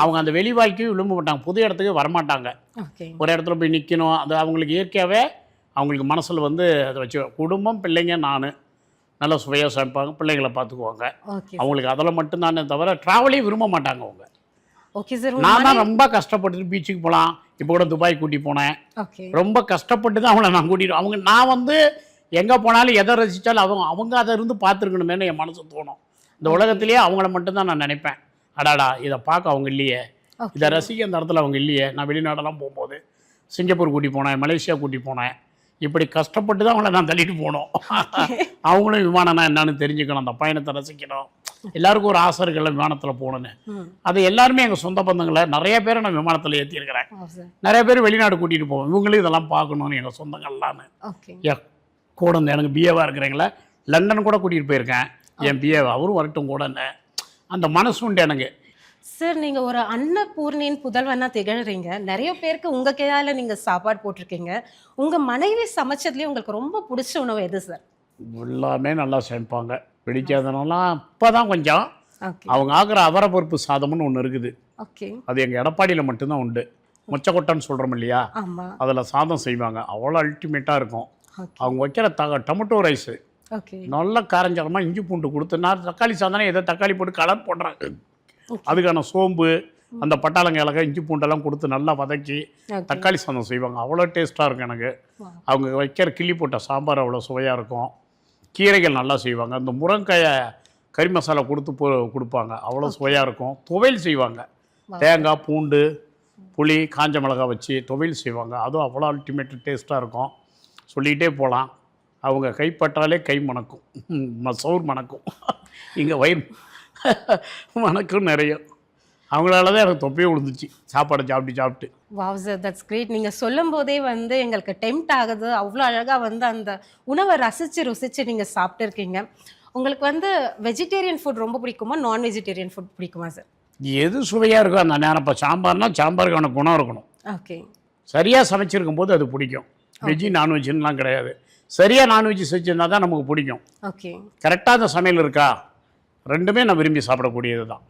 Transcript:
அவங்க அந்த வெளி வாழ்க்கையும் விரும்ப மாட்டாங்க, புது இடத்துக்கு வரமாட்டாங்க. ஒரு இடத்துல போய் நிற்கணும், அது அவங்களுக்கு இயற்கையாகவே அவங்களுக்கு மனசில் வந்து அதை வச்சு குடும்பம், பிள்ளைங்க, நான் நல்லா சுவையாக சமைப்பாங்க, பிள்ளைங்களை பார்த்துக்குவாங்க. அவங்களுக்கு அதில் மட்டும்தானே தவிர ட்ராவலையும் விரும்ப மாட்டாங்க அவங்க. Okay sir. நான் தான் ரொம்ப கஷ்டப்பட்டு பீச்சுக்கு போகலாம், இப்போ கூட துபாய் கூட்டி போனேன். ரொம்ப கஷ்டப்பட்டு தான் அவங்கள நான் கூட்டிட்டு அவங்க நான் வந்து எங்கே போனாலும் எதை ரசித்தாலும் அவங்க அதை இருந்து பார்த்துருக்கணுமேனு என் மனசு தோணும். இந்த உலகத்திலேயே அவங்கள மட்டும்தான் நான் நினைப்பேன். அடாடா இதை பார்க்க அவங்க இல்லையே, இதை ரசிக்க அந்த இடத்துல அவங்க இல்லையே. நான் வெளிநாடெல்லாம் போகும்போது சிங்கப்பூர் கூட்டி போனேன், மலேசியா கூட்டி போனேன், இப்படி கஷ்டப்பட்டு தான் அவங்கள நான் தள்ளிட்டு போனோம். அவங்களும் விமானம்னா என்னன்னு தெரிஞ்சுக்கணும், அந்த பயணத்தை ரசிக்கணும். எல்லாருக்கும் ஒரு ஆசை இருக்குல்ல விமானத்தில் போகணுன்னு. அது எல்லாருமே எங்கள் சொந்த பந்தங்களை நிறைய பேரை நான் விமானத்தில் ஏற்றிருக்கிறேன். நிறைய பேர் வெளிநாடு கூட்டிகிட்டு போவோம், இவங்களும் இதெல்லாம் பார்க்கணுன்னு எங்கள் சொந்தங்கள்லான்னு. கூட இந்த எனக்கு பிஏவாக இருக்கிறீங்களா, லண்டன் கூட கூட்டிகிட்டு போயிருக்கேன் என் பிஏ, அவரும் வரட்டும் கூடன்னு அந்த மனசு உண்டு எனக்கு. சார், நீங்கள் ஒரு அன்னபூர்ணியின் புதல்வனாக திகழ்கிறீங்க. நிறைய பேருக்கு உங்கள் கையால் நீங்கள் சாப்பாடு போட்டிருக்கீங்க. உங்கள் மனைவி சமைச்சதுலேயே உங்களுக்கு ரொம்ப பிடிச்ச உணவு எது சார்? எல்லாமே நல்லா சமைப்பாங்க. பிடிக்காதனாலாம் இப்போ தான் கொஞ்சம் அவங்க ஆகிற அவரை பருப்பு சாதம்னு ஒன்று இருக்குது. அது எங்கள் எடப்பாடியில் மட்டும்தான் உண்டு. மொச்சக்கொட்டைன்னு சொல்கிறோம் இல்லையா, அதில் சாதம் செய்வாங்க, அவ்வளோ அல்டிமேட்டாக இருக்கும். அவங்க வைக்கிற டொமேட்டோ ரைஸு நல்லா காரஞ்சாரமாக இஞ்சி பூண்டு கொடுத்துனா, தக்காளி சாதனை ஏதோ தக்காளி போட்டு கலர் போடுறாங்க, அதுக்கான சோம்பு அந்த பட்டாளங்க இலக்கை இஞ்சி பூண்டெல்லாம் கொடுத்து நல்லா வதக்கி தக்காளி சாதம் செய்வாங்க, அவ்வளோ டேஸ்ட்டாக இருக்கும் எனக்கு. அவங்க வைக்கிற கிள்ளி போட்ட சாம்பார் அவ்வளோ சுவையாக இருக்கும். கீரைகள் நல்லா செய்வாங்க, அந்த முருங்கைக்காயை கறி மசாலா கொடுப்பாங்க, அவ்வளோ சுவையாக இருக்கும். துவையல் செய்வாங்க, தேங்காய் பூண்டு புளி காஞ்ச மிளகாய் வச்சு துவையல் செய்வாங்க, அதுவும் அவ்வளோ அல்டிமேட் டேஸ்ட்டாக இருக்கும். சொல்லிகிட்டே போகலாம். அவங்க கைப்பட்டாலே கை மணக்கும், சோறு மணக்கும், இங்கே வயிறு மணக்கும் நிறைய. அவங்களால தான் எனக்கு தொப்பையே விழுந்துச்சு சாப்பாடை சாப்பிட்டு. Wow sir, that's great. நீங்கள் சொல்லும் போதே வந்து எங்களுக்கு டெம்ப்ட் ஆகுது. அவ்வளோ அழகாக வந்து அந்த உணவை ருசித்து நீங்கள் சாப்பிட்டுருக்கீங்க. உங்களுக்கு வந்து வெஜிடேரியன் ஃபுட் ரொம்ப பிடிக்குமா, நான் வெஜிடேரியன் ஃபுட் பிடிக்குமா சார்? எது சுவையாக இருக்கும் அந்த நேரம். இப்போ சாம்பார்னா சாம்பாருக்கான குணம் இருக்கணும். சரியாக சமைச்சிருக்கும் போது அது பிடிக்கும். வெஜ்ஜு நான்வெஜ்ஜுலாம் கிடையாது, சரியாக நான்வெஜ் செஞ்சுருந்தா தான் நமக்கு பிடிக்கும். கரெக்டாக அந்த சமையல் இருக்கா, ரெண்டுமே நான் விரும்பி சாப்பிடக்கூடியது தான்.